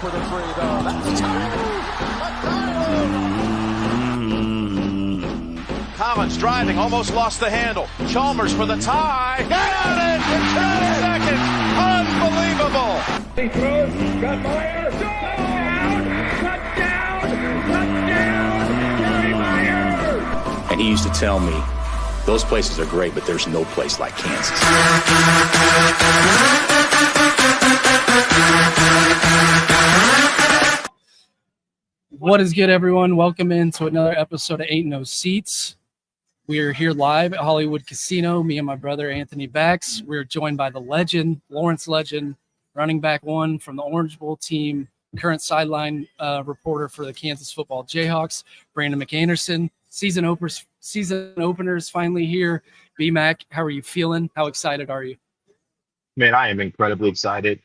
for the three, though. That's tight. Collins driving, almost lost the handle. Chalmers for the tie. Got it in 10 seconds. Unbelievable. He throws, got Meyer. Touchdown! Gary Meyer! And he used to tell me, those places are great, but there's no place like Kansas. What is good, everyone? Welcome into another episode of Ain't No Seats. We are here live at Hollywood Casino, me and my brother Anthony Bax. We're joined by the legend, Lawrence Legend, running back one from the Orange Bowl team, current sideline reporter for the Kansas football Jayhawks, Brandon McAnderson. Season openers finally here. B-Mac, how are you feeling? How excited are you? Man, I am incredibly excited.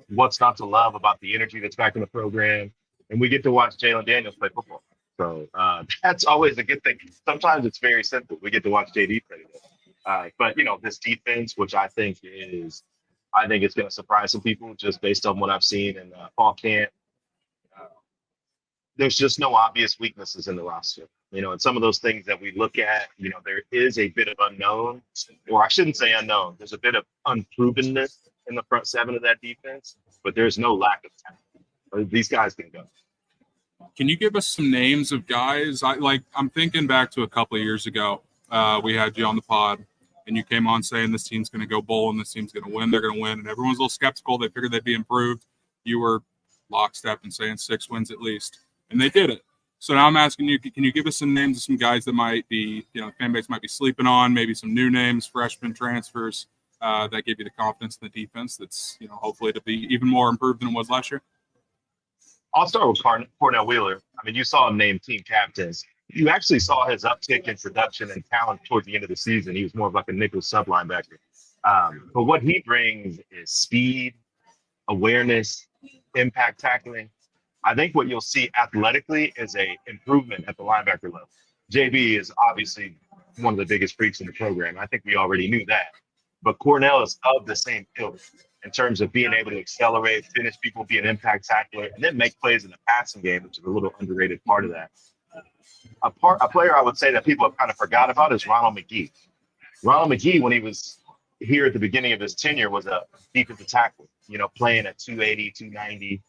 What's not to love about the energy that's back in the program? And we get to watch Jalen Daniels play football. So that's always a good thing. Sometimes it's very simple. We get to watch JD play. But, this defense, which I think it's going to surprise some people just based on what I've seen in fall camp. There's just no obvious weaknesses in the roster. And some of those things that we look at, there is a bit of unknown, or I shouldn't say unknown. There's a bit of unprovenness in the front seven of that defense, but there's no lack of talent. These guys can go. Can you give us some names of guys? I'm thinking back to a couple of years ago. We had you on the pod, and you came on saying this team's going to go bowl and this team's going to win. They're going to win, and everyone's a little skeptical. They figured they'd be improved. You were lockstep and saying 6 wins at least, and they did it. So now I'm asking you, can you give us some names of some guys that might be, fan base might be sleeping on, maybe some new names, freshmen, transfers that give you the confidence in the defense that's, hopefully to be even more improved than it was last year? I'll start with Cornell Wheeler. I mean, you saw him named team captains. You actually saw his uptick in production and talent towards the end of the season. He was more of like a nickel sub linebacker. But what he brings is speed, awareness, impact tackling. I think what you'll see athletically is a improvement at the linebacker level. JB is obviously one of the biggest freaks in the program. I think we already knew that. But Cornell is of the same ilk in terms of being able to accelerate, finish people, be an impact tackler, and then make plays in the passing game, which is a little underrated part of that. A player I would say that people have kind of forgot about is Ronald McGee. Ronald McGee, when he was here at the beginning of his tenure, was a defensive tackle, playing at 280, 290,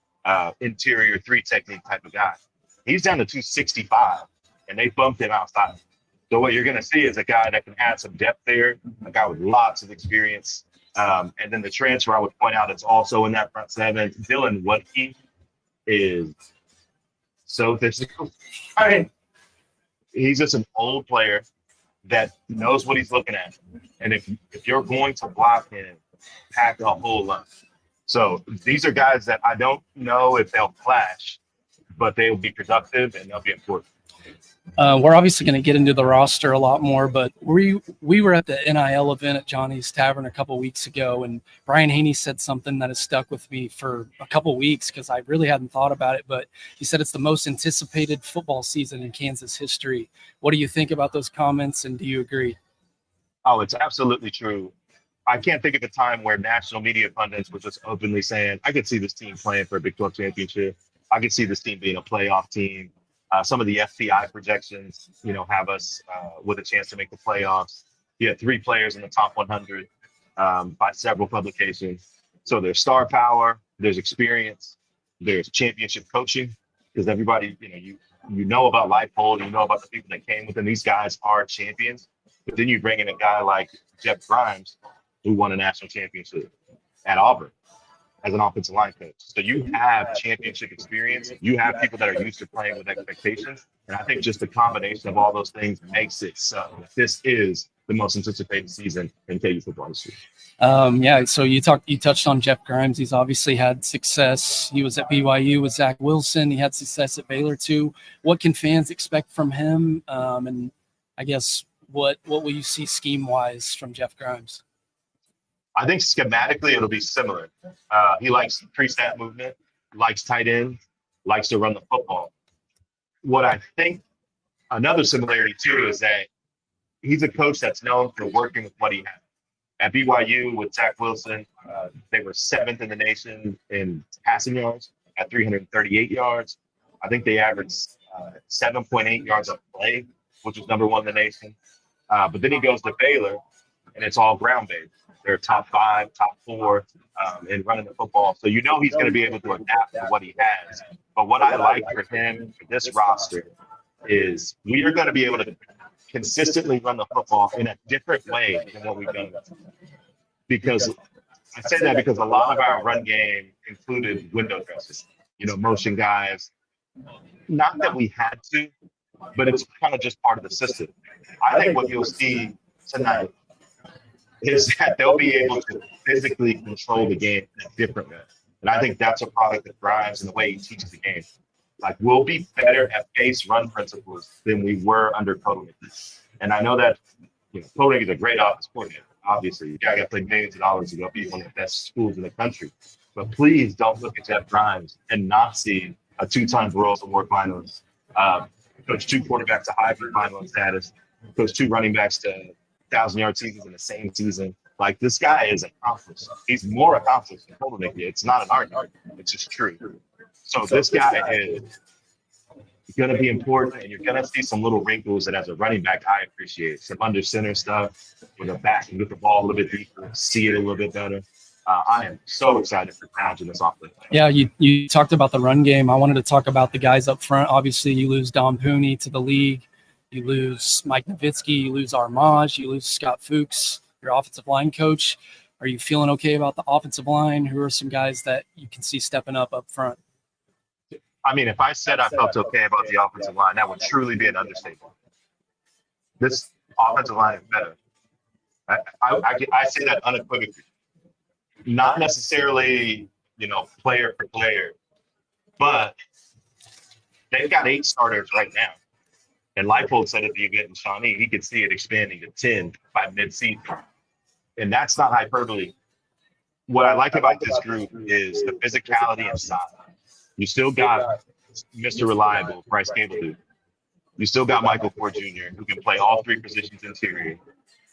interior 3 technique type of guy. He's down to 265, and they bumped him outside. So what you're going to see is a guy that can add some depth there, a guy with lots of experience. And then the transfer I would point out is also in that front seven. Dylan Woodkey is so physical. I mean, he's just an old player that knows what he's looking at. And if you're going to block him, pack a whole lot. So these are guys that I don't know if they'll clash, but they'll be productive and they'll be important. We're obviously going to get into the roster a lot more, but we were at the NIL event at Johnny's Tavern a couple weeks ago, and Brian Haney said something that has stuck with me for a couple weeks because I really hadn't thought about it, but he said it's the most anticipated football season in Kansas history. What do you think about those comments, and do you agree? Oh, it's absolutely true. I can't think of a time where national media pundits were just openly saying, I could see this team playing for a Big 12 championship. I could see this team being a playoff team. Some of the FPI projections, have us with a chance to make the playoffs. You had 3 players in the top 100 by several publications. So there's star power, there's experience, there's championship coaching, because everybody, you know about Leipold, you know about the people that came with them. These guys are champions. But then you bring in a guy like Jeff Grimes, who won a national championship at Auburn as an offensive line coach. So you have championship experience. You have people that are used to playing with expectations. And I think just the combination of all those things makes it so this is the most anticipated season in KU football history. So you touched on Jeff Grimes. He's obviously had success. He was at BYU with Zach Wilson. He had success at Baylor too. What can fans expect from him? And I guess what will you see scheme-wise from Jeff Grimes? I think schematically it'll be similar. He likes pre-snap movement, likes tight end, likes to run the football. What I think another similarity too is that he's a coach that's known for working with what he has. At BYU with Zach Wilson, they were 7th in the nation in passing yards at 338 yards. I think they averaged 7.8 yards a play, which was number 1 in the nation. But then he goes to Baylor, and it's all ground-based. They're top 5, top 4 in running the football. So you know he's going to be able to adapt to what he has. But what I like for him, for this roster, is we are going to be able to consistently run the football in a different way than what we've done. Because I say that because a lot of our run game included window dresses, motion guys. Not that we had to, but it's kind of just part of the system. I think what you'll see tonight is that they'll be able to physically control the game in a different way. And I think that's a product of Grimes and the way he teaches the game. Like, we'll be better at base run principles than we were under Koenig. And I know that Koenig is a great offensive coordinator. Obviously, you got to play millions of dollars to go be one of the best schools in the country. But please don't look at Jeff Grimes and not see a 2-time Royals Award finalist, coach 2 quarterbacks to Heisman finalist status, coach 2 running backs to 1,000-yard seasons in the same season. Like, this guy is accomplished. He's more accomplished than Koenig. It's not an argument. It's just true. So this guy is going to be important, and you're going to see some little wrinkles that as a running back I appreciate. Some under center stuff with a back and get the ball a little bit deeper, see it a little bit better. I am so excited for Browns in this offense. Yeah, you talked about the run game. I wanted to talk about the guys up front. Obviously, you lose Dom Pooney to the league. You lose Mike Nowitzki. You lose Armage. You lose Scott Fuchs, your offensive line coach. Are you feeling okay about the offensive line? Who are some guys that you can see stepping up front? I mean, if I said I felt okay about the offensive line, that would truly be an understatement. This offensive line is better. I say that unequivocally. Not necessarily, player for player, but they've got 8 starters right now. And Leipold said at the event in Shawnee, he could see it expanding to 10 by mid-season. And that's not hyperbole. What I like about this group is the physicality and size. You still got Mr. Reliable, Bryce Campbell. You still got Michael Ford Jr., who can play all 3 positions interior.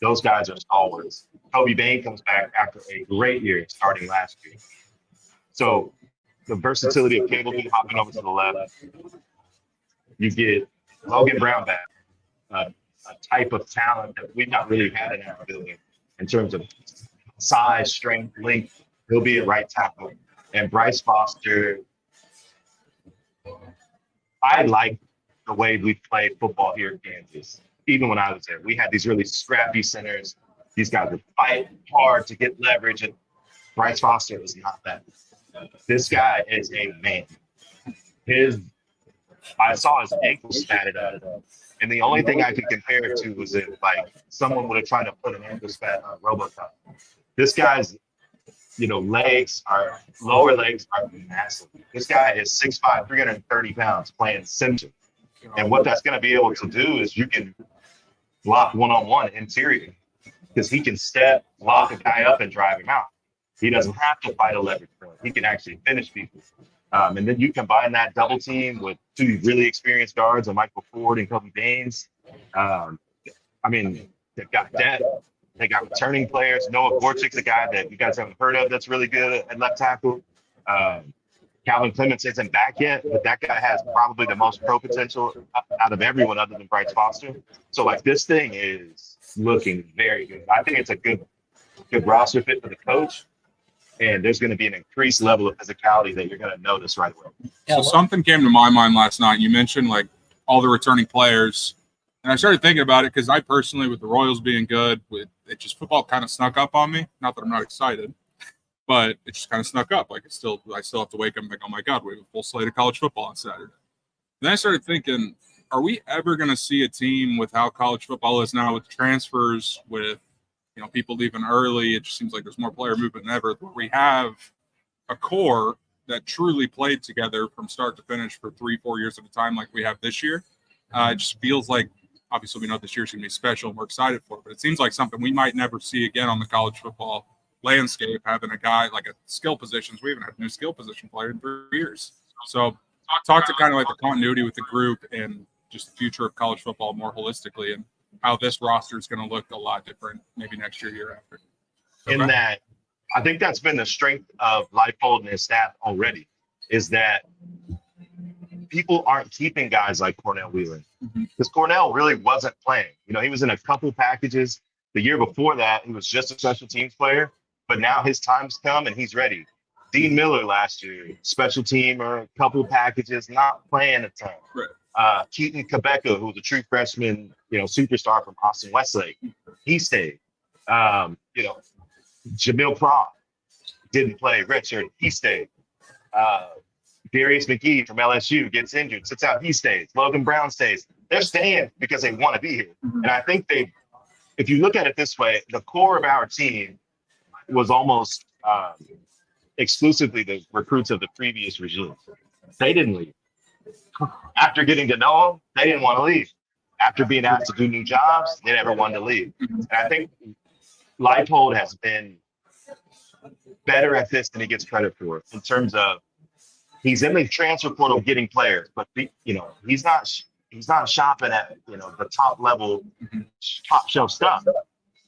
Those guys are stalwarts. Kobe Bain comes back after a great year starting last year. So the versatility of Cable hopping over to the left. You get Logan Brown back, a type of talent that we've not really had in our building in terms of size, strength, length. He'll be at right tackle. And Bryce Foster, I like the way we played football here in Kansas. Even when I was there, we had these really scrappy centers. These guys would fight hard to get leverage, and Bryce Foster is not that. This guy is a man. I saw his ankles spatted up, and the only thing I could compare it to was if someone would have tried to put an ankle spat on RoboCop. This guy's, lower legs are massive. This guy is 6'5", 330 pounds playing center. And what that's going to be able to do is you can block one-on-one interior because he can step, lock a guy up, and drive him out. He doesn't have to fight a leverage point. He can actually finish people. And then you combine that double team with 2 really experienced guards, Michael Ford and Kobe Baines. They've got depth. They got returning players. Noah Gorchik's a guy that you guys haven't heard of that's really good at left tackle. Calvin Clements isn't back yet, but that guy has probably the most pro potential out of everyone other than Bryce Foster. So, this thing is looking very good. I think it's a good roster fit for the coach, and there's going to be an increased level of physicality that you're going to notice right away. So something came to my mind last night. You mentioned, all the returning players, and I started thinking about it because I personally, with the Royals being good, football kind of snuck up on me. Not that I'm not excited. But it just kind of snuck up. I still have to wake up and think, oh my God, we have a full slate of college football on Saturday. Then I started thinking, are we ever going to see a team with how college football is now, with transfers, with people leaving early? It just seems like there's more player movement than ever. We have a core that truly played together from start to finish for 3-4 years at a time, like we have this year. It just feels like, obviously, we know this year's going to be special and we're excited for it, but it seems like something we might never see again on the college football landscape, having a guy like a skill positions. We haven't had a new skill position player in 3 years. So talk to kind of the continuity with the group and just the future of college football more holistically, and how this roster is going to look a lot different maybe next year after. in that I think that's been the strength of Leipold and his staff already, is that people aren't keeping guys like Cornell Wheeler, because Cornell really wasn't playing. He was in a couple packages. The year before that, he was just a special teams player, but now his time's come and he's ready. Dean Miller last year, special team or a couple packages, not playing a ton. Right. Keaton Quebeca, who was a true freshman, superstar from Austin Westlake, he stayed. Jamil Prom didn't play redshirt, he stayed. Darius McGee from LSU gets injured, sits out, he stays. Logan Brown stays. They're staying because they want to be here. And I think if you look at it this way, the core of our team was almost exclusively the recruits of the previous regime. They didn't leave. After getting to know them, they didn't want to leave. After being asked to do new jobs, they never wanted to leave. And I think Leipold has been better at this than he gets credit for, in terms of he's in the transfer portal getting players, but he's not shopping at the top level, top shelf stuff.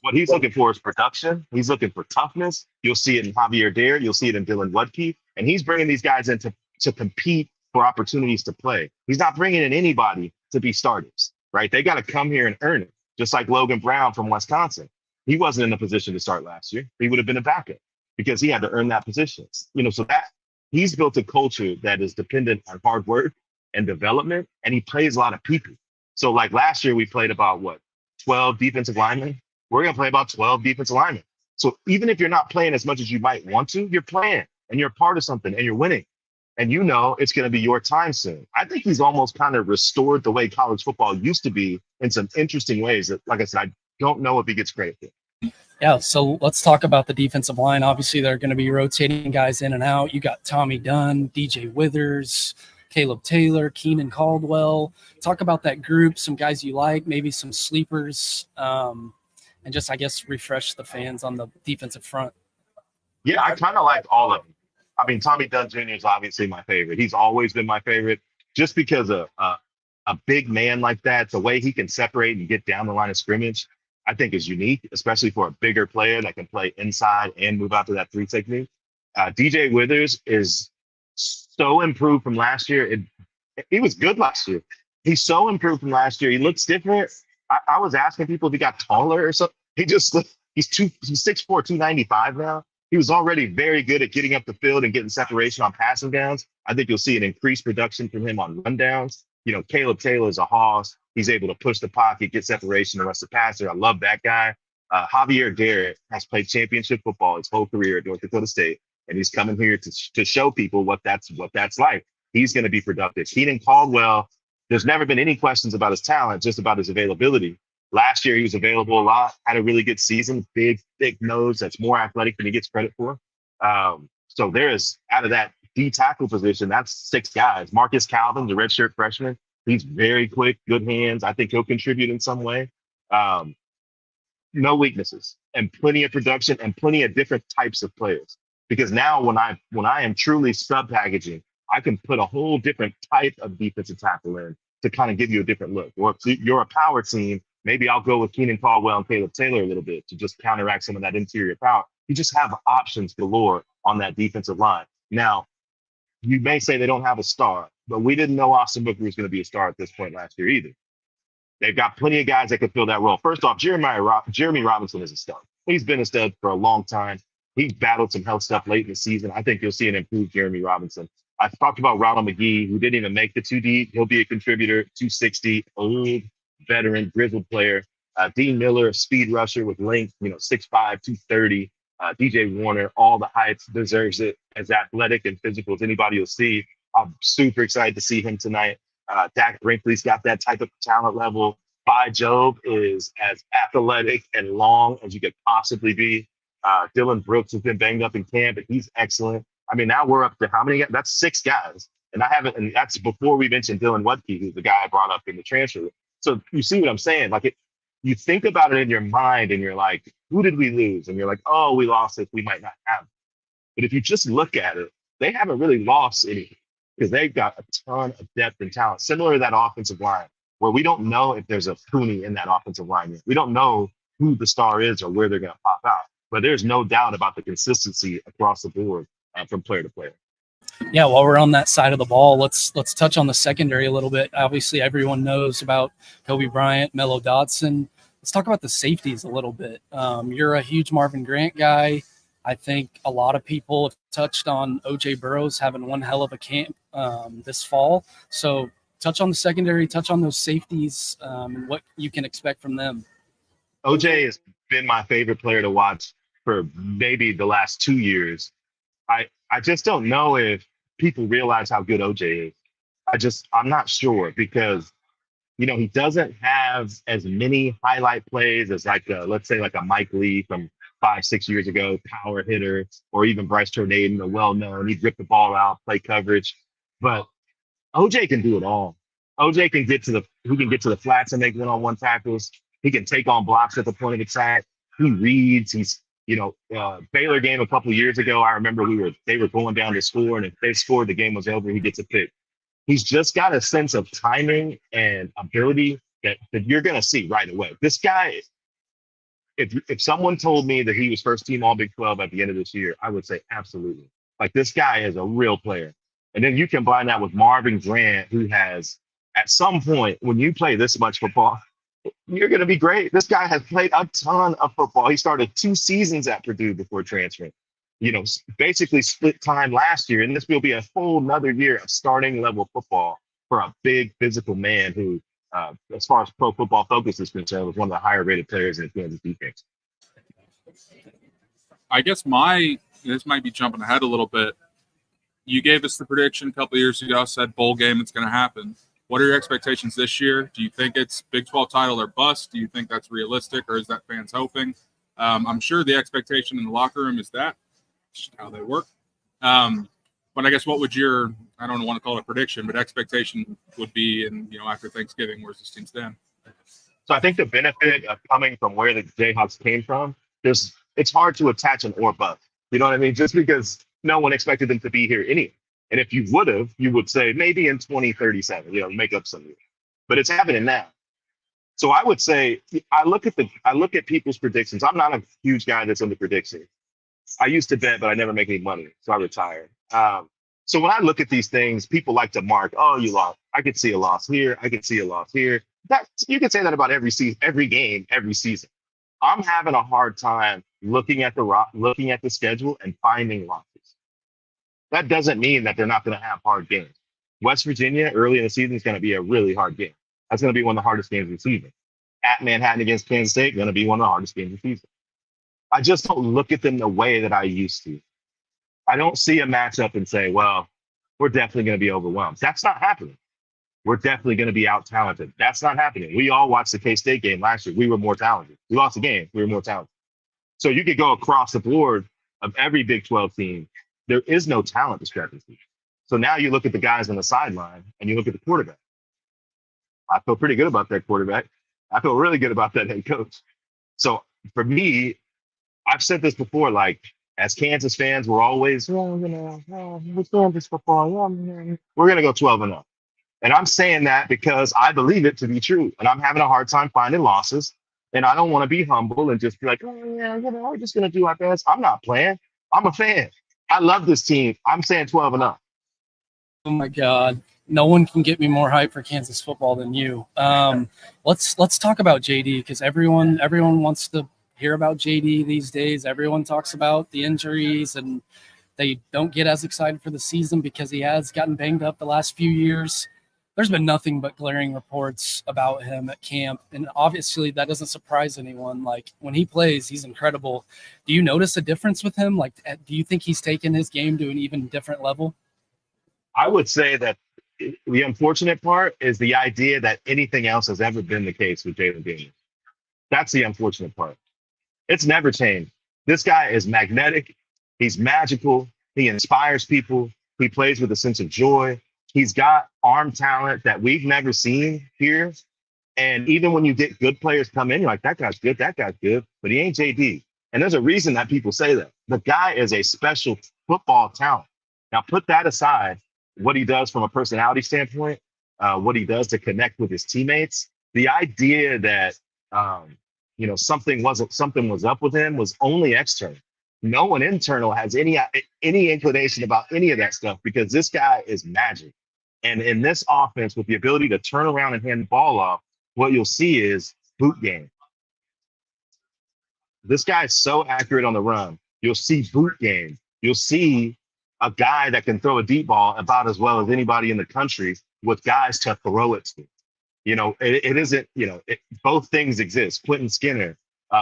What he's looking for is production. He's looking for toughness. You'll see it in Javier Dare. You'll see it in Dylan Wadke. And he's bringing these guys in to compete for opportunities to play. He's not bringing in anybody to be starters, right? They got to come here and earn it, just like Logan Brown from Wisconsin. He wasn't in a position to start last year. He would have been a backup because he had to earn that position. So that he's built a culture that is dependent on hard work and development, and he plays a lot of people. So like last year, we played about 12 defensive linemen. We're going to play about 12 defensive linemen. So even if you're not playing as much as you might want to, you're playing and you're a part of something and you're winning. And it's going to be your time soon. I think he's almost kind of restored the way college football used to be in some interesting ways that, like I said, I don't know if he gets credit for. Yeah, so let's talk about the defensive line. Obviously, they're going to be rotating guys in and out. You got Tommy Dunn, DJ Withers, Caleb Taylor, Keenan Caldwell. Talk about that group, some guys you like, maybe some sleepers, and just, I guess, refresh the fans on the defensive front. Yeah, I kind of like all of them. I mean, Tommy Dunn Jr. is obviously my favorite. He's always been my favorite just because a big man like that, the way he can separate and get down the line of scrimmage, I think is unique, especially for a bigger player that can play inside and move out to that 3 technique. DJ Withers is so improved from last year. He was good last year. He's so improved from last year. He looks different. I was asking people if he got taller or something. He's 6'4", 295 now. He was already very good at getting up the field and getting separation on passing downs. I think you'll see an increased production from him on rundowns. Caleb Taylor is a hoss. He's able to push the pocket, get separation, and rush the passer. I love that guy. Javier Dare has played championship football his whole career at North Dakota State, and he's coming here to show people what that's like. He's going to be productive. Keenan Caldwell, there's never been any questions about his talent, just about his availability. Last year, he was available a lot, had a really good season, big, thick nose that's more athletic than he gets credit for. So there's, out of that D tackle position, that's 6 guys. Marcus Calvin, the redshirt freshman, he's very quick, good hands. I think he'll contribute in some way. No weaknesses, and plenty of production and plenty of different types of players. Because now when I am truly sub-packaging, I can put a whole different type of defensive tackle in to kind of give you a different look. Or if you're a power team, maybe I'll go with Keenan Caldwell and Caleb Taylor a little bit to just counteract some of that interior power. You just have options galore on that defensive line. Now, you may say they don't have a star, but we didn't know Austin Booker was going to be a star at this point last year either. They've got plenty of guys that can fill that role. First off, Jeremy Robinson is a stud. He's been a stud for a long time. He battled some health stuff late in the season. I think you'll see an improved Jeremy Robinson. I talked about Ronald McGee, who didn't even make the 2D. He'll be a contributor, 260, old veteran, grizzled player. Dean Miller, a speed rusher with length, 6'5", 230. DJ Warner, all the heights, deserves it, as athletic and physical as anybody will see. I'm super excited to see him tonight. Dak Brinkley's got that type of talent level. By Job is as athletic and long as you could possibly be. Dylan Brooks has been banged up in camp, but he's excellent. I mean, now we're up to how many? That's 6 guys. And that's before we mentioned Dylan Wadke, who's the guy I brought up in the transfer. So you see what I'm saying? Like, you think about it in your mind and you're like, who did we lose? And you're like, oh, we lost it. We might not have it. But if you just look at it, they haven't really lost anything because they've got a ton of depth and talent, similar to that offensive line, where we don't know if there's a Cooney in that offensive line yet. We don't know who the star is or where they're going to pop out. but there's no doubt about the consistency across the board from player to player. Yeah, while we're on that side of the ball, let's touch on the secondary a little bit. Obviously, everyone knows about Kobe Bryant, Melo Dotson. Let's talk about the safeties a little bit. You're a huge Marvin Grant guy. I think a lot of people have touched on O.J. Burroughs having one hell of a camp this fall. So touch on the secondary, touch on those safeties, and what you can expect from them. OJ has been my favorite player to watch for maybe the last 2 years. I just don't know if people realize how good OJ is. I'm not sure because, he doesn't have as many highlight plays as let's say like a Mike Lee from 5-6 years ago, power hitter, or even Bryce Tornaden, a well-known, he'd rip the ball out, play coverage. But OJ can do it all. OJ can get to the flats and make one-on-one tackles. He can take on blocks at the point of attack. He reads. Baylor game a couple of years ago, I remember they were going down to score, and if they scored, the game was over. He gets a pick. He's just got a sense of timing and ability that you're going to see right away. This guy, if someone told me that he was first team All Big 12 at the end of this year, I would say absolutely. Like, this guy is a real player. And then you combine that with Marvin Grant, who has, at some point, when you play this much football, you're going to be great. This guy has played a ton of football. He started 2 seasons at Purdue before transferring. Basically split time last year, and this will be a full another year of starting level football for a big physical man who, as far as Pro Football Focus is concerned, was one of the higher rated players in Kansas defense. I guess this might be jumping ahead a little bit. You gave us the prediction a couple of years ago, said bowl game, it's going to happen. What are your expectations this year? Do you think it's Big 12 title or bust? Do you think that's realistic, or is that fans hoping? I'm sure the expectation in the locker room is that. How they work. But I guess what would your, I don't want to call it a prediction, but expectation would be after Thanksgiving, where's this team stand? So I think the benefit of coming from where the Jayhawks came from, it's hard to attach an or bust. You know what I mean? Just because no one expected them to be here anyway. And if you would have, you would say maybe in 2037, make up some year. But it's happening now. So I would say I look at people's predictions. I'm not a huge guy that's into predictions. I used to bet, but I never make any money, so I retired. So when I look at these things, people like to mark, oh, you lost. I could see a loss here. I could see a loss here. You can say that about every game, every season. I'm having a hard time looking at the schedule and finding losses. That doesn't mean that they're not going to have hard games. West Virginia early in the season is going to be a really hard game. That's going to be one of the hardest games of the season. At Manhattan against Kansas State, going to be one of the hardest games of the season. I just don't look at them the way that I used to. I don't see a matchup and say, well, we're definitely going to be overwhelmed. That's not happening. We're definitely going to be out-talented. That's not happening. We all watched the K-State game last year. We were more talented. We lost the game. We were more talented. So you could go across the board of every Big 12 team. There is no talent discrepancy. So now you look at the guys on the sideline and you look at the quarterback. I feel pretty good about that quarterback. I feel really good about that head coach. So for me, I've said this before, like, as Kansas fans, we're always, with Kansas football, we're going to go 12-0. And I'm saying that because I believe it to be true. And I'm having a hard time finding losses. And I don't want to be humble and just be like, we're just going to do our best. I'm not playing. I'm a fan. I love this team. I'm saying 12-0. Oh, my God. No one can get me more hype for Kansas football than you. Let's talk about JD, because everyone wants to hear about JD these days. Everyone talks about the injuries, and they don't get as excited for the season because he has gotten banged up the last few years. There's been nothing but glaring reports about him at camp, and obviously that doesn't surprise anyone. Like, when he plays, he's incredible. Do you notice a difference with him? Like, do you think he's taken his game to an even different level? I would say that the unfortunate part is the idea that anything else has ever been the case with Jalen Daniels. That's the unfortunate part. It's never changed. This guy is magnetic. He's magical. He inspires people. He plays with a sense of joy. He's got arm talent that we've never seen here. And even when you get good players come in, you're like, that guy's good, but he ain't JD. And there's a reason that people say that. The guy is a special football talent. Now, put that aside, what he does from a personality standpoint, what he does to connect with his teammates, the idea that something was up with him was only external. No one internal has any inclination about any of that stuff because this guy is magic. And in this offense, with the ability to turn around and hand the ball off, what you'll see is boot game. This guy is so accurate on the run. You'll see boot game. You'll see a guy that can throw a deep ball about as well as anybody in the country with guys to throw it to. It isn't, both things exist. Quentin Skinner,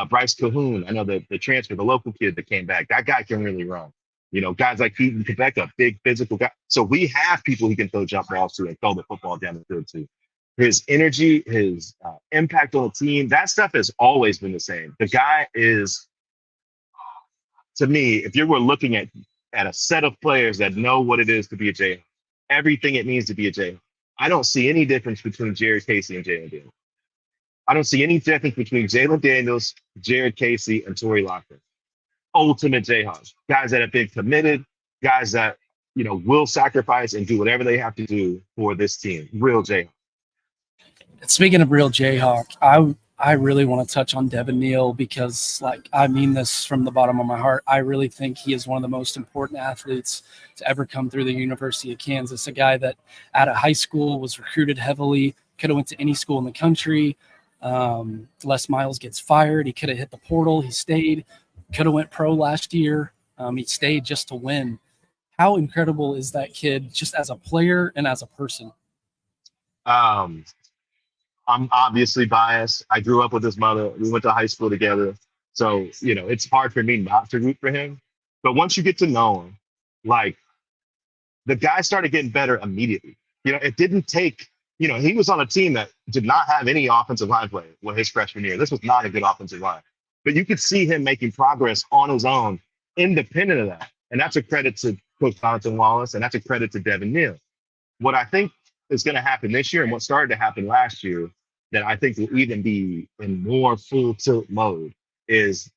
Bryce Cahoon, I know the transfer, the local kid that came back, that guy can really run. Guys like Keaton Quebec, a big physical guy. So we have people he can throw jump balls to and throw the football down the field to. His energy, his impact on the team, that stuff has always been the same. The guy is, to me, if you were looking at a set of players that know what it is to be a Jayhawk, everything it means to be a Jayhawk, I don't see any difference between Jared Casey and Jalen Daniels. I don't see any difference between Jalen Daniels, Jared Casey, and Torrey Lockton. Ultimate Jayhawks, guys that have been committed, guys that will sacrifice and do whatever they have to do for this team. Real Jayhawk. Speaking of real Jayhawk, I really want to touch on Devin Neal because, I mean this from the bottom of my heart. I really think he is one of the most important athletes to ever come through the University of Kansas. A guy that out of high school was recruited heavily, could have went to any school in the country. Les Miles gets fired. He could have hit the portal. He stayed. Could have went pro last year. He stayed just to win. How incredible is that kid just as a player and as a person? I'm obviously biased. I grew up with his mother. We went to high school together. So, it's hard for me not to root for him. But once you get to know him, the guy started getting better immediately. It didn't take, he was on a team that did not have any offensive line play his freshman year. This was not a good offensive line. But you could see him making progress on his own, independent of that. And that's a credit to Coach Jonathan Wallace, and that's a credit to Devin Neal. What I think is going to happen this year and what started to happen last year that I think will even be in more full tilt mode is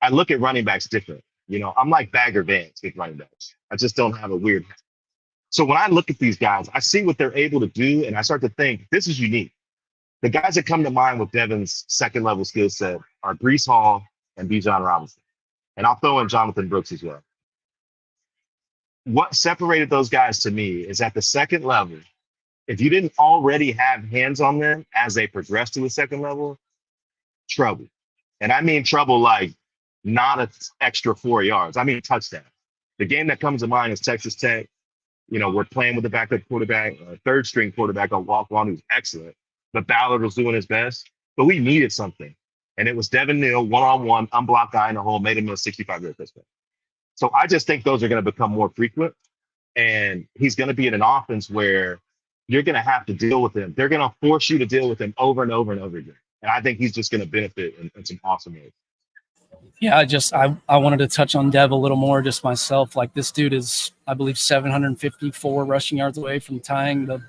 I look at running backs different. I'm like Bagger Vance with running backs. I just don't have a weird. So when I look at these guys, I see what they're able to do, and I start to think this is unique. The guys that come to mind with Devin's second level skill set are Breece Hall and Bijan Robinson. And I'll throw in Jonathan Brooks as well. What separated those guys to me is at the second level, if you didn't already have hands on them as they progress to the second level, trouble. And I mean trouble like not an extra 4 yards. I mean touchdown. The game that comes to mind is Texas Tech. We're playing with the backup quarterback, third string quarterback on walk-on who's excellent. But Ballard was doing his best. But we needed something. And it was Devin Neal, one-on-one, unblocked guy in the hole, made him a 65-yard touchdown. So I just think those are going to become more frequent. And he's going to be in an offense where you're going to have to deal with him. They're going to force you to deal with him over and over and over again. And I think he's just going to benefit in some awesome ways. Yeah, I wanted to touch on Dev a little more just myself. This dude is, I believe, 754 rushing yards away from tying the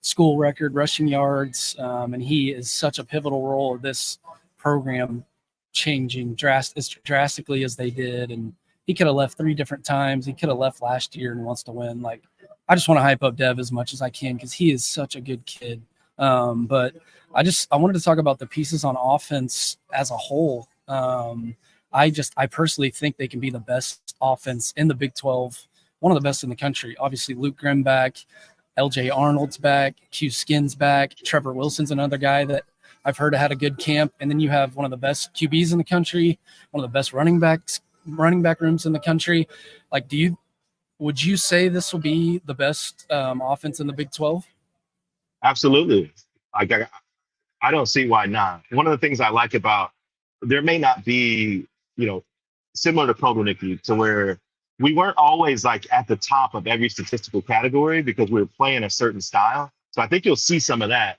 school record rushing yards. And he is such a pivotal role of this program changing as drastically as they did. And he could have left 3 different times. He could have left last year and wants to win. I just want to hype up Dev as much as I can because he is such a good kid. But I wanted to talk about the pieces on offense as a whole. I personally think they can be the best offense in the Big 12, one of the best in the country. Obviously, Luke Grimm back, LJ Arnold's back, Q Skin's back, Trevor Wilson's another guy that I've heard had a good camp. And then you have one of the best QBs in the country, one of the best running back rooms in the country. Would you say this will be the best offense in the Big 12? Absolutely. I don't see why not. One of the things I like about there may not be, similar to Progoniki, to where we weren't always at the top of every statistical category because we were playing a certain style. So I think you'll see some of that.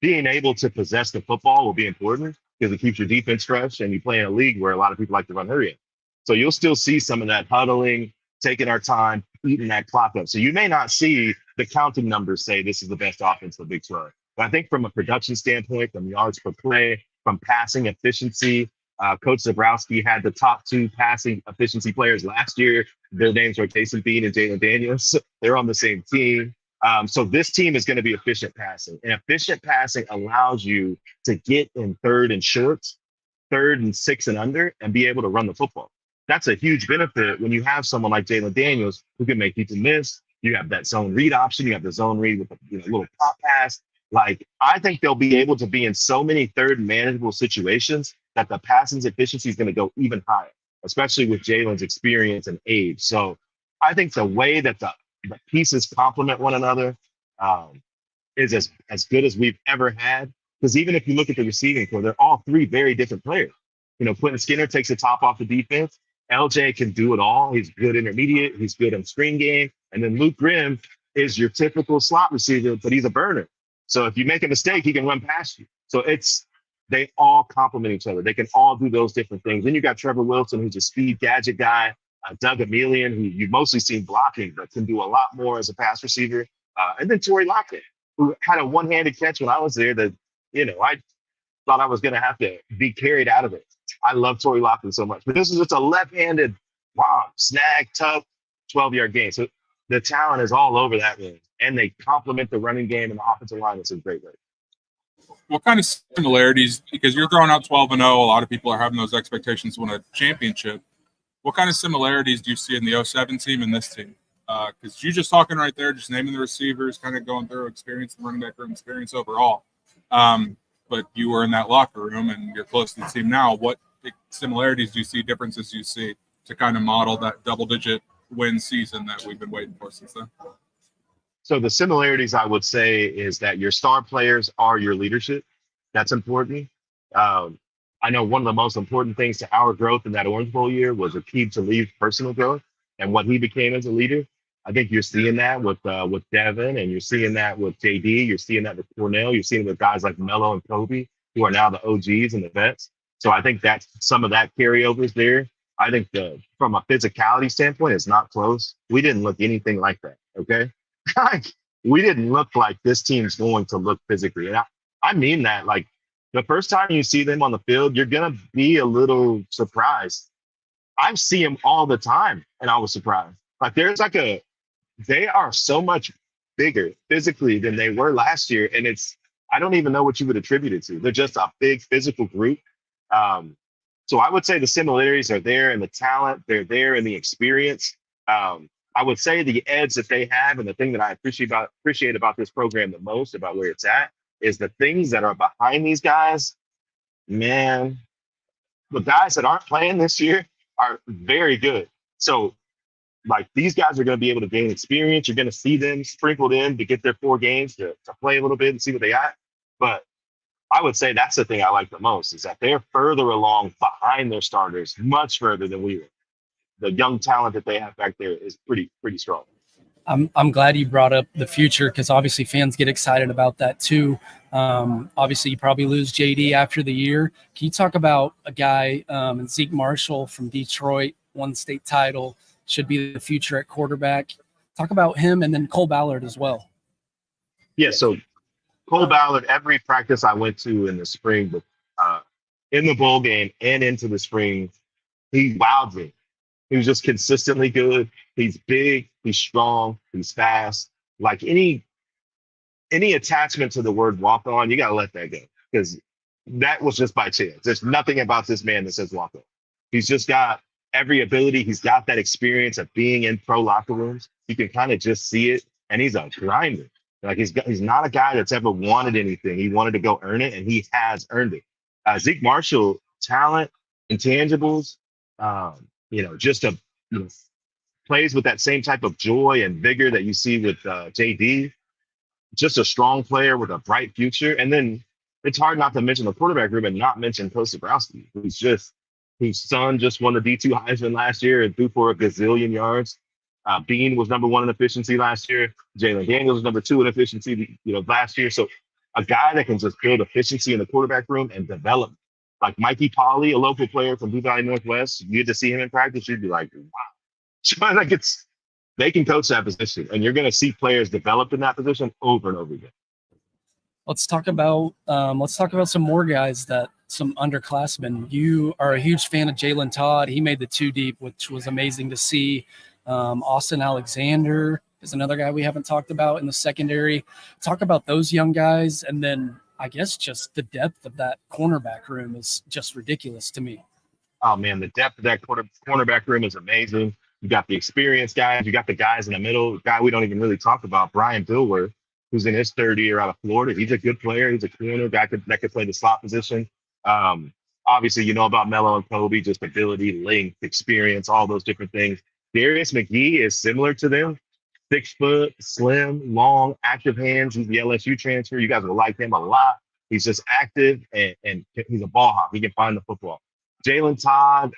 Being able to possess the football will be important because it keeps your defense fresh and you play in a league where a lot of people like to run hurry up. So you'll still see some of that huddling, taking our time, eating that clock up. So you may not see the counting numbers say this is the best offense in the Big 12. But I think from a production standpoint, from yards per play, from passing efficiency, Coach Zabrowski had the top 2 passing efficiency players last year. Their names were Jason Bean and Jalen Daniels. They're on the same team. So this team is going to be efficient passing. And efficient passing allows you to get in third and shorts 3rd and 6 and under and be able to run the football. That's a huge benefit when you have someone like Jalen Daniels who can make people miss. You have that zone read option. You have the zone read with a little pop pass. Like, I think they'll be able to be in so many 3rd and manageable situations that the passing efficiency is going to go even higher, especially with Jalen's experience and age. So I think the way that the pieces complement one another is as good as we've ever had. Because even if you look at the receiving core, they're all 3 very different players. Quentin Skinner takes the top off the defense. LJ can do it all. He's good intermediate. He's good in screen game. And then Luke Grimm is your typical slot receiver, but he's a burner. So if you make a mistake, he can run past you. So they all complement each other. They can all do those different things. Then you got Trevor Wilson, who's a speed gadget guy. Doug Emelian, who you've mostly seen blocking, but can do a lot more as a pass receiver. And then Torrey Lockett, who had a one-handed catch when I was there that, I thought I was going to have to be carried out of it. I love Torrey Lockett so much. But this is just a left-handed bomb, snag, tuck, 12-yard game. So the talent is all over that man. And they complement the running game and the offensive line. It's a great way. What kind of similarities, because you're throwing out 12-0, a lot of people are having those expectations to win a championship. What kind of similarities do you see in the 07 team and this team? Because you're just talking right there, just naming the receivers, kind of going through experience, the running back room experience overall. But you were in that locker room and you're close to the team now. What similarities do you see, differences do you see to kind of model that double-digit win season that we've been waiting for since then? So the similarities I would say is that your star players are your leadership. That's important. I know one of the most important things to our growth in that Orange Bowl year was Aqib Talib's personal growth and what he became as a leader. I think you're seeing that with Devin, and you're seeing that with JD. You're seeing that with Cornell. You're seeing it with guys like Melo and Kobe, who are now the OGs and the vets. So I think that some of that carryover is there. I think from a physicality standpoint, it's not close. We didn't look anything like that, okay? We didn't look like this team's going to look physically. And I mean that. Like, the first time you see them on the field, you're going to be a little surprised. I see them all the time, and I was surprised. Like, they are so much bigger physically than they were last year, and I don't even know what you would attribute it to. They're just a big physical group. So I would say the similarities are there in the talent. They're there in the experience. I would say the edge that they have, and the thing that I appreciate about this program the most, about where it's at, is the things that are behind these guys. Man, the guys that aren't playing this year are very good. So, like, these guys are going to be able to gain experience. You're going to see them sprinkled in to get their 4 games to play a little bit and see what they got. But I would say that's the thing I like the most, is that they're further along behind their starters, much further than we were. The young talent that they have back there is pretty strong. I'm glad you brought up the future, because obviously fans get excited about that too. Obviously, you probably lose JD after the year. Can you talk about a guy, Zeke Marshall from Detroit, won the state title, should be the future at quarterback? Talk about him, and then Cole Ballard as well. Yeah, so Cole Ballard, every practice I went to in the spring, but in the bowl game and into the spring, he wowed me. He was just consistently good. He's big, he's strong, he's fast. Like, any attachment to the word walk on, you got to let that go, because that was just by chance. There's nothing about this man that says walk on. He's just got every ability. He's got that experience of being in pro locker rooms. You can kind of just see it, and he's a grinder. Like, he's not a guy that's ever wanted anything. He wanted to go earn it, and he has earned it. Zeke Marshall, talent, intangibles, plays with that same type of joy and vigor that you see with JD. Just a strong player with a bright future. And then it's hard not to mention the quarterback group and not mention Coach Zabrowski, whose son just won the D2 Heisman last year and threw for a gazillion yards. Bean was number 1 in efficiency last year. Jalen Daniels was number 2 in efficiency, last year. So a guy that can just build efficiency in the quarterback room and develop. Like Mikey Polly, a local player from Blue Valley Northwest, you get to see him in practice, you'd be like, wow. Like, they can coach that position, and you're going to see players develop in that position over and over again. Let's talk about some more guys, some underclassmen. You are a huge fan of Jalen Todd. He made the 2 deep, which was amazing to see. Austin Alexander is another guy we haven't talked about in the secondary. Talk about those young guys, and then I guess just the depth of that cornerback room is just ridiculous to me. Oh man, the depth of that cornerback room is amazing. You got the experienced guys, you got the guys in the middle, guy we don't even really talk about, Brian Dilworth, who's in his third year out of Florida. He's a good player. He's a corner guy that could play the slot position. Obviously, you know about Melo and Kobe, just ability, length, experience, all those different things. Darius McGee is similar to them. 6 foot, slim, long, active hands. He's the LSU transfer. You guys will like him a lot. He's just active and he's a ball hawk. He can find the football. Jalen Todd,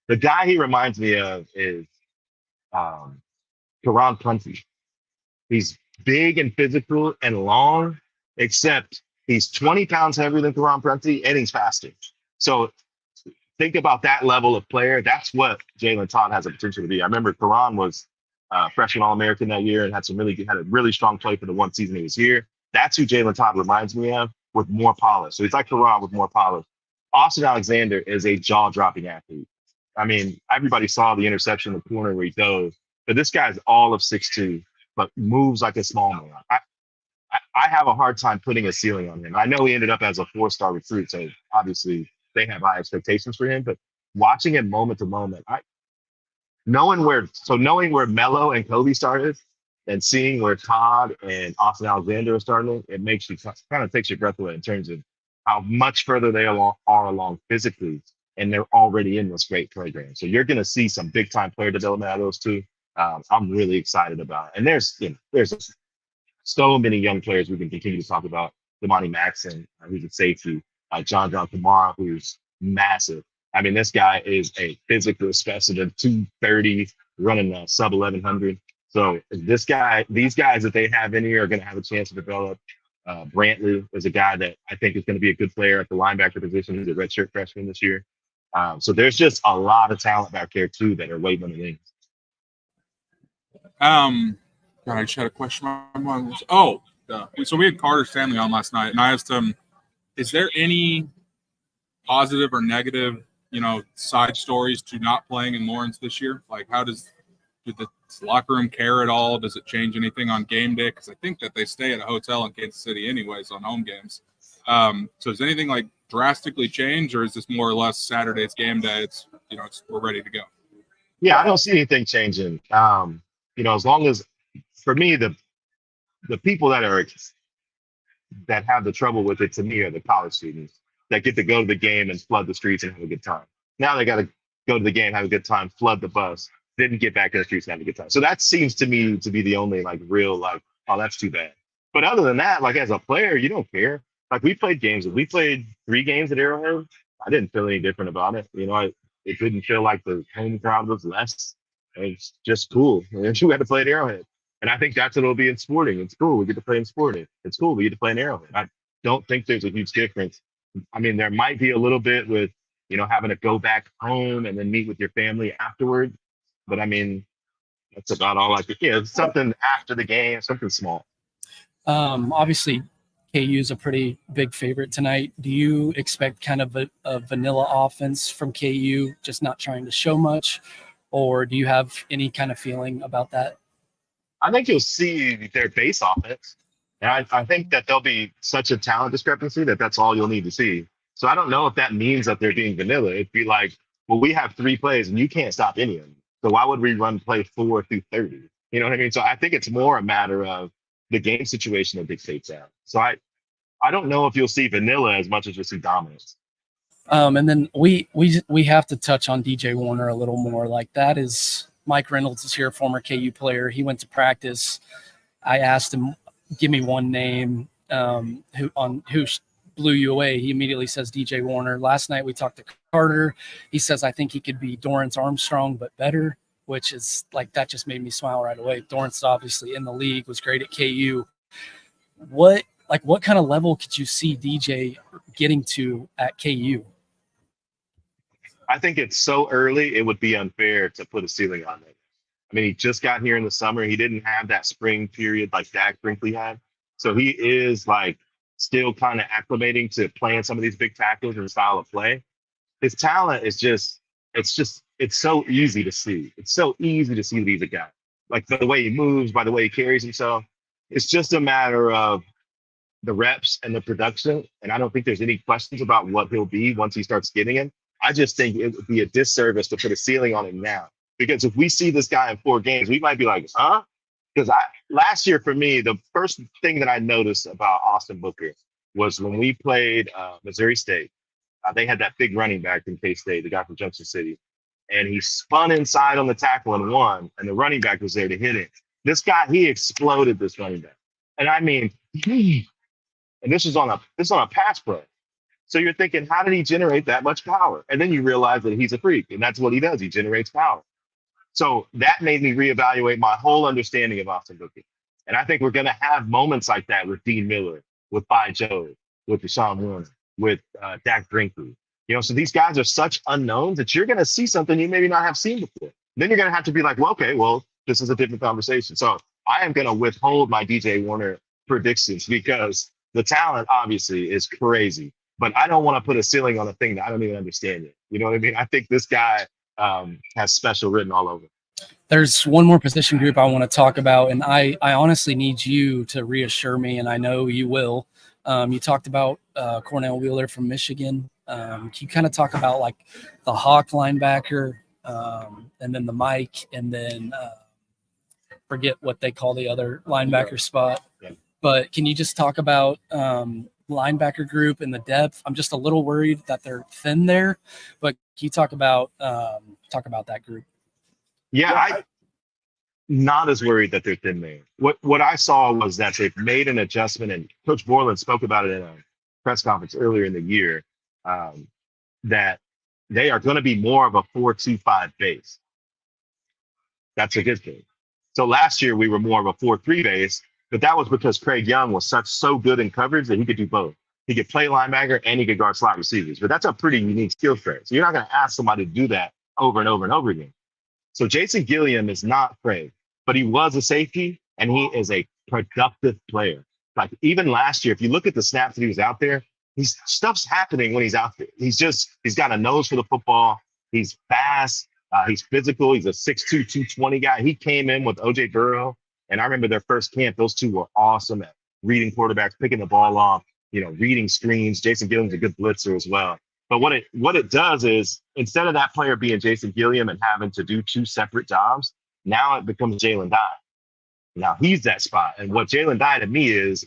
the guy he reminds me of is Karan Prunty. He's big and physical and long, except he's 20 pounds heavier than Karan Prunty and he's faster. So think about that level of player. That's what Jalen Todd has a potential to be. I remember Karan was freshman All-American that year and had a really strong play for the one season he was here. That's who Jalen Todd reminds me of with more polish. So he's like Karan with more polish. Austin Alexander is a jaw-dropping athlete. I mean, everybody saw the interception in the corner where he dove, but this guy's all of 6'2", but moves like a small man. I have a hard time putting a ceiling on him. I know he ended up as a 4-star recruit, so obviously they have high expectations for him, but watching him moment to moment, knowing where Melo and Kobe started and seeing where Todd and Austin Alexander are starting, it makes you kind of takes your breath away in terms of how much further they are along physically, and they're already in this great program. So you're going to see some big time player development out of those two. I'm really excited about it. And there's so many young players we can continue to talk about. Damani Maxson, who's a safety, John Kamara, who's massive. I mean, this guy is a physical specimen, 230, running a sub 1100. So these guys that they have in here are going to have a chance to develop. Brantley is a guy that I think is going to be a good player at the linebacker position. He's a redshirt freshman this year. So there's just a lot of talent back there too that are waiting on the wings. I just had a question on my mind. So we had Carter Stanley on last night, and I asked him, is there any positive or negative, side stories to not playing in Lawrence this year? Like, did the locker room care at all? Does it change anything on game day? Because I think that they stay at a hotel in Kansas City anyways on home games. So does anything like drastically change, or is this more or less Saturday's game day? We're ready to go. Yeah, I don't see anything changing. As long as, for me, the people that have the trouble with it to me are the college students that get to go to the game and flood the streets and have a good time. Now they got to go to the game, have a good time, flood the bus, then get back in the streets and have a good time. So that seems to me to be the only real oh, that's too bad. But other than that, as a player, you don't care. We played games. We played 3 games at Arrowhead. I didn't feel any different about it. It didn't feel like the home crowd was less. It's just cool. We had to play at Arrowhead. And I think that's what it'll be in sporting. It's cool. We get to play in sporting. It's cool. We get to play in Arrowhead. I don't think there's a huge difference. I mean, there might be a little bit with, having to go back home and then meet with your family afterward. But I mean, that's about all I could. Something after the game, something small. Obviously, KU is a pretty big favorite tonight. Do you expect kind of a vanilla offense from KU, just not trying to show much? Or do you have any kind of feeling about that? I think you'll see their base offense. And I think that there'll be such a talent discrepancy that's all you'll need to see. So I don't know if that means that they're being vanilla. It'd be like, well, we have 3 plays and you can't stop any of them. So why would we run play 4 through 30? You know what I mean? So I think it's more a matter of the game situation that dictates that. So I don't know if you'll see vanilla as much as you'll see dominance. And then we have to touch on DJ Warner a little more. That is, Mike Reynolds is here, former KU player. He went to practice. I asked him, give me one name who blew you away. He immediately says DJ Warner. Last night we talked to Carter. He says, I think he could be Dorrance Armstrong, but better, which is that just made me smile right away. Dorrance is obviously in the league, was great at KU. What kind of level could you see DJ getting to at KU? I think it's so early, it would be unfair to put a ceiling on it. I mean, he just got here in the summer. He didn't have that spring period like Dak Brinkley had. So he is still kind of acclimating to playing some of these big tackles and style of play. His talent is it's so easy to see. It's so easy to see that he's a guy. The way he moves, by the way he carries himself. It's just a matter of the reps and the production, and I don't think there's any questions about what he'll be once he starts getting it. I just think it would be a disservice to put a ceiling on him now. Because if we see this guy in 4 games, we might be like, huh? Because last year for me, the first thing that I noticed about Austin Booker was when we played Missouri State. They had that big running back from K-State, the guy from Junction City. And he spun inside on the tackle and won, and the running back was there to hit it. This guy, he exploded this running back. And I mean, and this is on a pass play. So you're thinking, how did he generate that much power? And then you realize that he's a freak, and that's what he does. He generates power. So that made me reevaluate my whole understanding of Austin Booker. And I think we're going to have moments like that with Dean Miller, with Bai Joe, with Deshaun Warner, with Dak Brinkley. So these guys are such unknowns that you're going to see something you maybe not have seen before. Then you're going to have to be like, well, okay, well, this is a different conversation. So I am going to withhold my DJ Warner predictions because the talent obviously is crazy. But I don't want to put a ceiling on a thing that I don't even understand yet. You know what I mean? I think this guy has special written all over. There's one more position group I want to talk about, and I honestly need you to reassure me, and I know you will. You talked about Cornell Wheeler from Michigan. Can you kind of talk about like the Hawk linebacker and then the Mike and then forget what they call the other linebacker spot. Yeah. But can you just talk about linebacker group and the depth? I'm just a little worried that they're thin there, but can you talk about that group? Yeah, I'm not as worried that they're thin there. What I saw was that they've made an adjustment, and Coach Borland spoke about it in a press conference earlier in the year, that they are going to be more of a 4-2-5 base. That's a good thing. So last year we were more of a 4-3 base, but that was because Craig Young was so good in coverage that he could do both. He could play linebacker and he could guard slot receivers, but that's a pretty unique skill set. So you're not going to ask somebody to do that over and over and over again. So Jason Gilliam is not Craig, but he was a safety and he is a productive player. Like even last year, if you look at the snaps that he was out there, stuff's happening when he's out there. He's got a nose for the football. He's fast. He's physical. He's a 6'2", 220 guy. He came in with OJ Burrow, and I remember their first camp. Those two were awesome at reading quarterbacks, picking the ball off, reading screens. Jason Gilliam's a good blitzer as well. But what it does is instead of that player being Jason Gilliam and having to do 2 separate jobs, now it becomes Jalen Dye. Now he's that spot. And what Jalen Dye to me is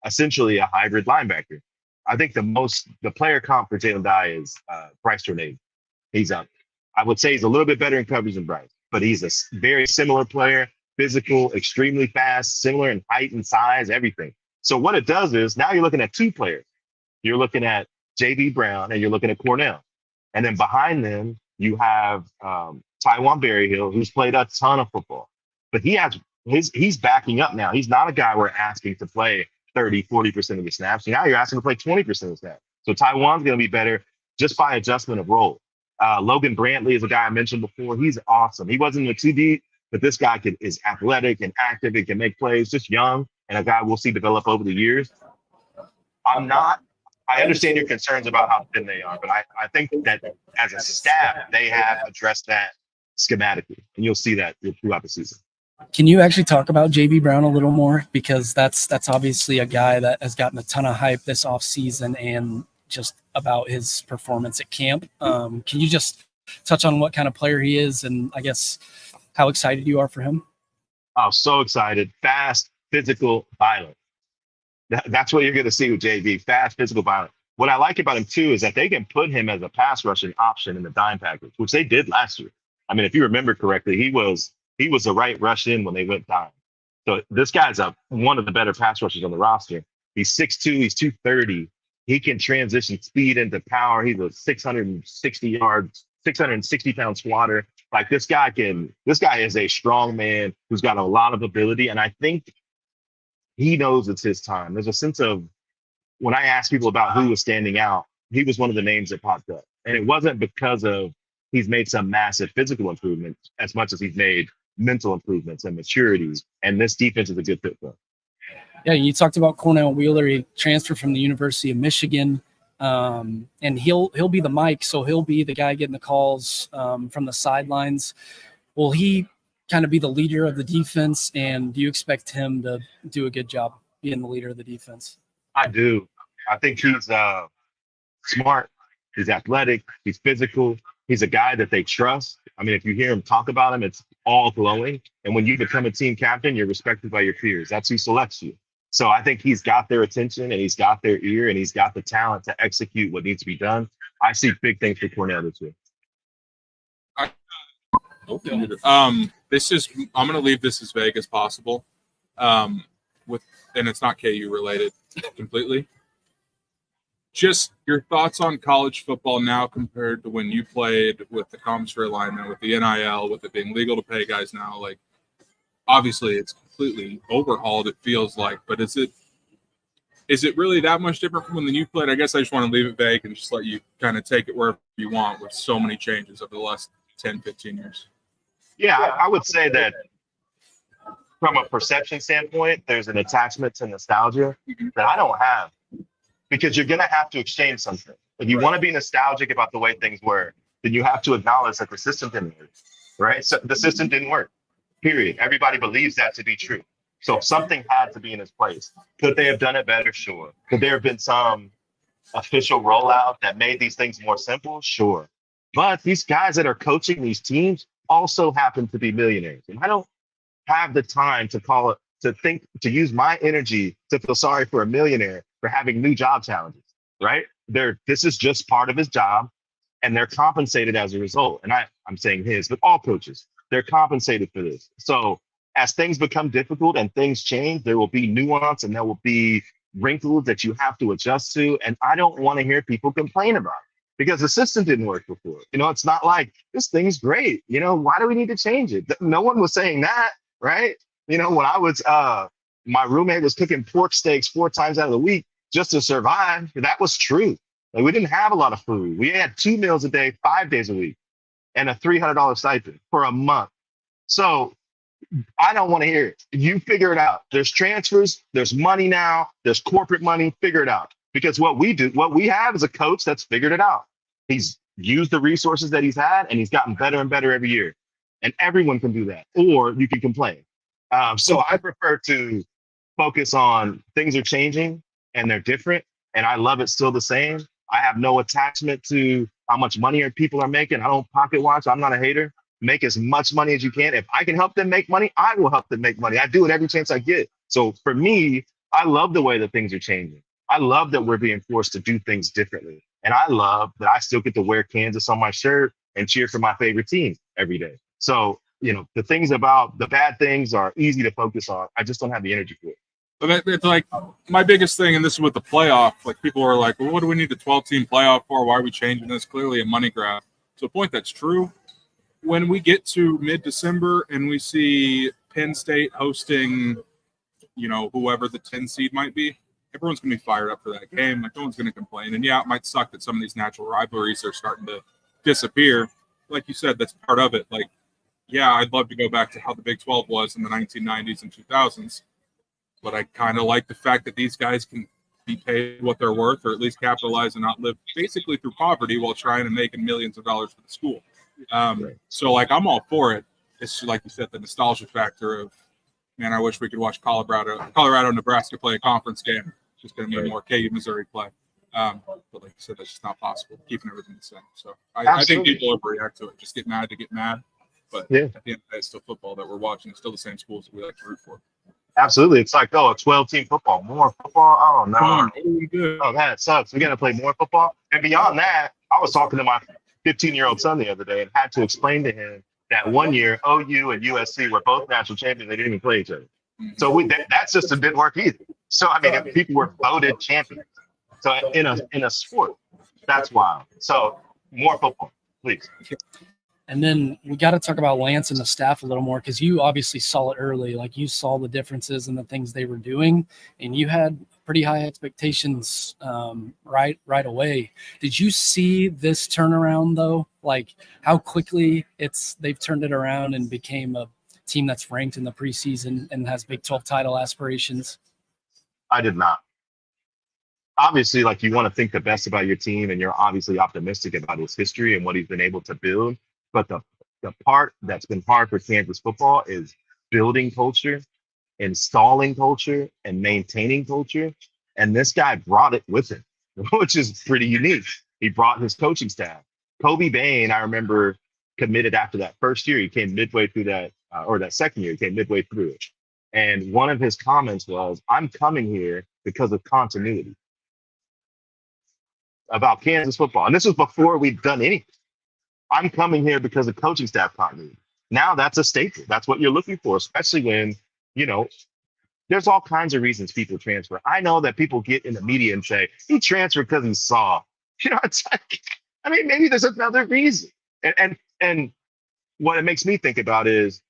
essentially a hybrid linebacker. I think the player comp for Jalen Dye is Bryce Tornado. He's up. I would say he's a little bit better in coverage than Bryce, but he's a very similar player, physical, extremely fast, similar in height and size, everything. So what it does is now you're looking at 2 players. You're looking at J.B. Brown and you're looking at Cornell. And then behind them, you have Tywan Berryhill, who's played a ton of football. But he's backing up now. He's not a guy we're asking to play 30, 40% of the snaps. Now you're asking to play 20% of the snaps. So Tywan's going to be better just by adjustment of role. Logan Brantley is a guy I mentioned before. He's awesome. He wasn't in the 2D, but this guy is athletic and active. He can make plays, just young, and a guy we'll see develop over the years. I understand your concerns about how thin they are, but I think that as a staff, they have addressed that schematically, and you'll see that throughout the season. Can you actually talk about J.B. Brown a little more? Because that's obviously a guy that has gotten a ton of hype this offseason and just about his performance at camp. Can you just touch on what kind of player he is and I guess how excited you are for him? Oh, so excited. Fast, physical, violent. That's what you're going to see with JB. Fast, physical, violent. What I like about him, too, is that they can put him as a pass rushing option in the dime package, which they did last year. I mean, if you remember correctly, he was the right rush in when they went dime. So this guy's one of the better pass rushers on the roster. He's 6'2", he's 230. He can transition speed into power. He's a 660-pound squatter. Like this guy is a strong man who's got a lot of ability. And I think he knows it's his time. There's a sense of when I asked people about who was standing out, he was one of the names that popped up. And it wasn't because of he's made some massive physical improvements as much as he's made mental improvements and maturities. And this defense is a good fit for him. Yeah, you talked about Cornell Wheeler. He transferred from the University of Michigan, and he'll be the Mike, so he'll be the guy getting the calls from the sidelines. Will he kind of be the leader of the defense, and do you expect him to do a good job being the leader of the defense? I do. I think he's smart. He's athletic. He's physical. He's a guy that they trust. I mean, if you hear him talk about him, it's all glowing. And when you become a team captain, you're respected by your peers. That's who selects you. So I think he's got their attention and he's got their ear and he's got the talent to execute what needs to be done. I see big things for Cornell this year. I'm going to leave this as vague as possible. And it's not KU related completely. Just your thoughts on college football now compared to when you played with the conference realignment, with the NIL, with it being legal to pay guys now. Like, obviously, it's completely overhauled. It feels like, but is it really that much different from when you played? I guess I just want to leave it vague and just let you kind of take it wherever you want with so many changes over the last 10, 15 years. Yeah, I would say that from a perception standpoint, there's an attachment to nostalgia that I don't have. Because you're going to have to exchange something. If you want to be nostalgic about the way things were, then you have to acknowledge that the system didn't work, right? So the system didn't work, period. Everybody believes that to be true. So something had to be in its place. Could they have done it better? Sure. Could there have been some official rollout that made these things more simple? Sure. But these guys that are coaching these teams also happen to be millionaires. And I don't have the time to use my energy to feel sorry for a millionaire for having new job challenges, right? This is just part of his job, and they're compensated as a result. And I'm saying his, but all coaches, they're compensated for this. So as things become difficult and things change, there will be nuance and there will be wrinkles that you have to adjust to. And I don't want to hear people complain about it because the system didn't work before. It's not like this thing's great. Why do we need to change it? No one was saying that, right? When I was, my roommate was cooking pork steaks 4 times out of the week just to survive. That was true. Like, we didn't have a lot of food. We had 2 meals a day, 5 days a week, and a $300 stipend for a month. So I don't want to hear it. You figure it out. There's transfers. There's money now. There's corporate money. Figure it out. Because what we have is a coach that's figured it out. He's used the resources that he's had, and he's gotten better and better every year. And everyone can do that. Or you can complain. So I prefer to focus on things are changing and they're different. And I love it still the same. I have no attachment to how much money people are making. I don't pocket watch. I'm not a hater. Make as much money as you can. If I can help them make money, I will help them make money. I do it every chance I get. So for me, I love the way that things are changing. I love that we're being forced to do things differently. And I love that I still get to wear Kansas on my shirt and cheer for my favorite team every day. So, the things about the bad things are easy to focus on. I just don't have the energy for it. But it's like my biggest thing, and this is with the playoff, like people are like, well, what do we need the 12-team playoff for? Why are we changing this? Clearly a money grab. To a point that's true. When we get to mid-December and we see Penn State hosting, whoever the 10 seed might be, everyone's going to be fired up for that game. Like, no one's going to complain. And, yeah, it might suck that some of these natural rivalries are starting to disappear. Like you said, that's part of it. Like, yeah, I'd love to go back to how the Big 12 was in the 1990s and 2000s. But I kind of like the fact that these guys can be paid what they're worth or at least capitalize and not live basically through poverty while trying to make millions of dollars for the school. So, I'm all for it. It's like you said, the nostalgia factor of, man, I wish we could watch Colorado, Nebraska play a conference game. It's just going to be more KU, Missouri play. But like you said, that's just not possible, keeping everything the same. So I think people overreact to it. Just get mad to get mad. But at the end of the day, it's still football that we're watching. It's still the same schools that we like to root for. Absolutely. It's like, a 12-team football. More football? Oh, no. Oh, that sucks. We got to play more football. And beyond that, I was talking to my 15-year-old son the other day and had to explain to him that one year OU and USC were both national champions. They didn't even play each other. So that system didn't work either. So, if people were voted champions. So in a sport, that's wild. So more football, please. And then we got to talk about Lance and the staff a little more because you obviously saw it early. Like, you saw the differences in the things they were doing, and you had pretty high expectations right away. Did you see this turnaround though? Like, how quickly they've turned it around and became a team that's ranked in the preseason and has Big 12 title aspirations? I did not. Obviously, you want to think the best about your team, and you're obviously optimistic about his history and what he's been able to build. But the part that's been hard for Kansas football is building culture, installing culture, and maintaining culture. And this guy brought it with him, which is pretty unique. He brought his coaching staff. Kobe Bain, I remember, committed after that first year. He came midway through that, or that second year, he came midway through it. And one of his comments was, I'm coming here because of continuity about Kansas football. And this was before we'd done anything. I'm coming here because of coaching staff continuity. Now that's a staple. That's what you're looking for, especially when, there's all kinds of reasons people transfer. I know that people get in the media and say, he transferred because he saw. It's like, maybe there's another reason. And what it makes me think about is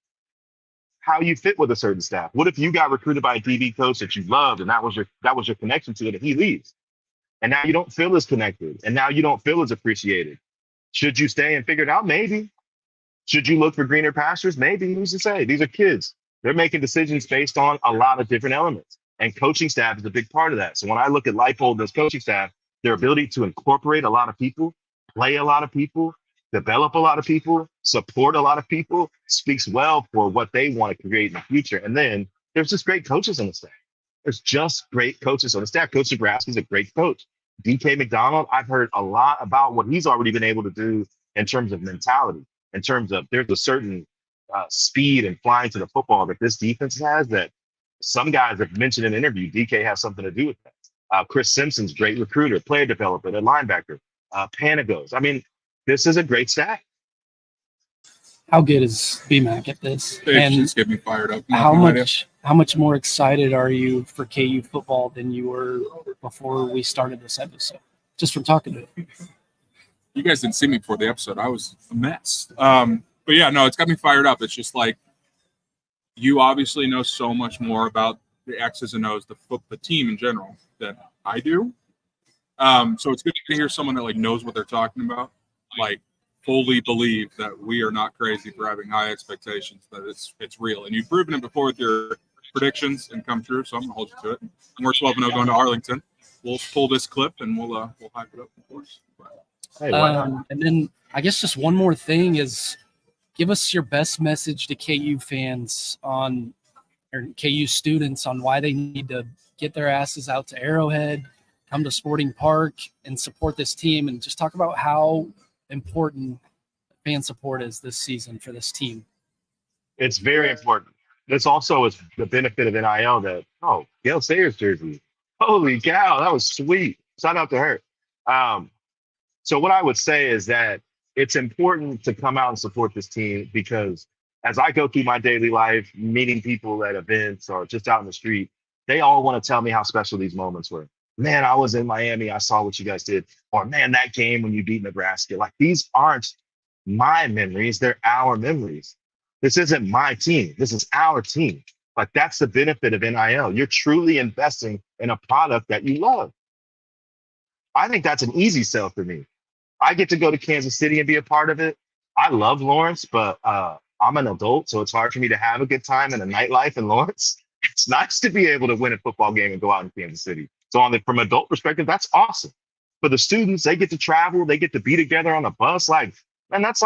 how you fit with a certain staff. What if you got recruited by a DB coach that you loved and that was your connection to it, and he leaves? And now you don't feel as connected, and now you don't feel as appreciated. Should you stay and figure it out? Maybe. Should you look for greener pastures? Maybe. Who's to say? These are kids. They're making decisions based on a lot of different elements. And coaching staff is a big part of that. So when I look at Leipold and his coaching staff, their ability to incorporate a lot of people, play a lot of people, develop a lot of people, support a lot of people, speaks well for what they want to create in the future. And then there's just great coaches on the staff. There's just great coaches on the staff. Coach Nebraska's a great coach. DK McDonald, I've heard a lot about what he's already been able to do in terms of mentality, in terms of there's a certain speed and flying to the football that this defense has that some guys have mentioned in an interview. DK has something to do with that. Chris Simpson's great recruiter, player developer, a linebacker. Panagos. This is a great staff. How good is BMAC at this? It just get me fired up. How much more excited are you for KU football than you were before we started this episode? Just from talking to you. You guys didn't see me before the episode. I was a mess. But yeah, no, it's got me fired up. It's just like you obviously know so much more about the X's and O's, the team in general, than I do. So it's good to hear someone that knows what they're talking about, fully believe that we are not crazy for having high expectations, that it's real. And you've proven it before with your predictions and come true, so I'm gonna hold you to it. And we're 12-0 going to Arlington. We'll pull this clip and we'll hype it up, of course. Hey, why not? And then I guess just one more thing is give us your best message to KU fans or KU students on why they need to get their asses out to Arrowhead, come to Sporting Park, and support this team, and just talk about how important fan support is this season for this team. It's very important. This also is the benefit of NIL that, Gail Sayers jersey. Holy cow, that was sweet. Shout out to her. So what I would say is that it's important to come out and support this team because as I go through my daily life, meeting people at events or just out in the street, they all want to tell me how special these moments were. Man, I was in Miami. I saw what you guys did. Or man, that game when you beat Nebraska. These aren't my memories. They're our memories. This isn't my team. This is our team. That's the benefit of NIL. You're truly investing in a product that you love. I think that's an easy sell for me. I get to go to Kansas City and be a part of it. I love Lawrence, but I'm an adult, so it's hard for me to have a good time in a nightlife in Lawrence. It's nice to be able to win a football game and go out in Kansas City. So from an adult perspective, that's awesome. For the students, they get to travel, they get to be together on a bus. That's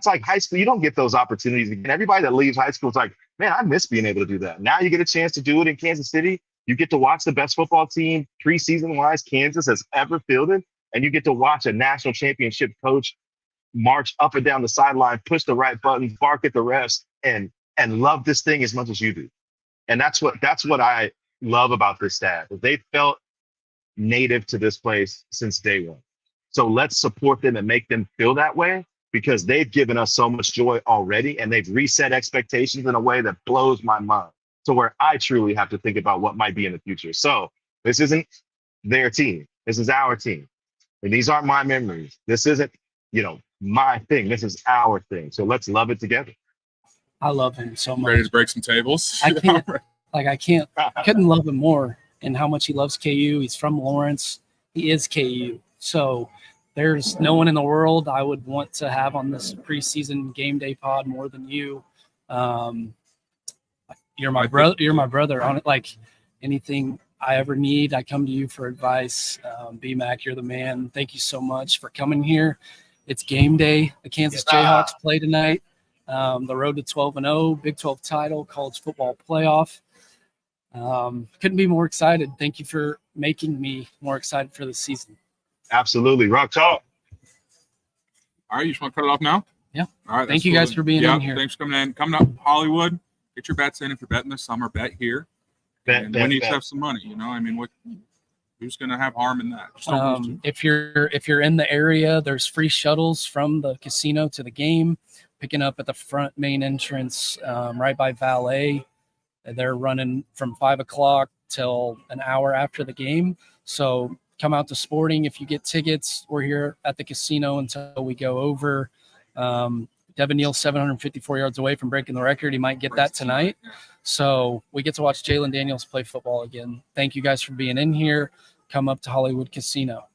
like high school. You don't get those opportunities again. Everybody that leaves high school is like, man, I miss being able to do that. Now you get a chance to do it in Kansas City. You get to watch the best football team preseason-wise Kansas has ever fielded, and you get to watch a national championship coach march up and down the sideline, push the right button, bark at the refs, and love this thing as much as you do. And that's what I love about this staff. They felt native to this place since day one. So let's support them and make them feel that way because they've given us so much joy already and they've reset expectations in a way that blows my mind to where I truly have to think about what might be in the future. So this isn't their team. This is our team. And these aren't my memories. This isn't, my thing. This is our thing. So let's love it together. I love him so much. Ready to break some tables? I couldn't love him more and how much he loves KU. He's from Lawrence. He is KU. So there's no one in the world I would want to have on this preseason game day pod more than you. You're my brother. You're my brother. On it, anything I ever need, I come to you for advice. BMAC, you're the man. Thank you so much for coming here. It's game day. The Kansas Jayhawks play tonight. The road to 12-0, Big 12 title, college football playoff. Couldn't be more excited. Thank you for making me more excited for the season. Absolutely. Rock Chalk. All right, you just want to cut it off now? Yeah. All right. Thank you guys for being in here. Thanks for coming in. Coming up, Hollywood. Get your bets in. If you're betting this summer, bet here. And we need to have some money. You know, I mean, who's going to have harm in that? Just don't lose to. If you're in the area, there's free shuttles from the casino to the game, picking up at the front main entrance, right by Valet. They're running from 5 o'clock till an hour after the game. So come out to Sporting if you get tickets. We're here at the casino until we go over. Devin Neal's 754 yards away from breaking the record. He might get that tonight. So we get to watch Jalen Daniels play football again. Thank you guys for being in here. Come up to Hollywood Casino.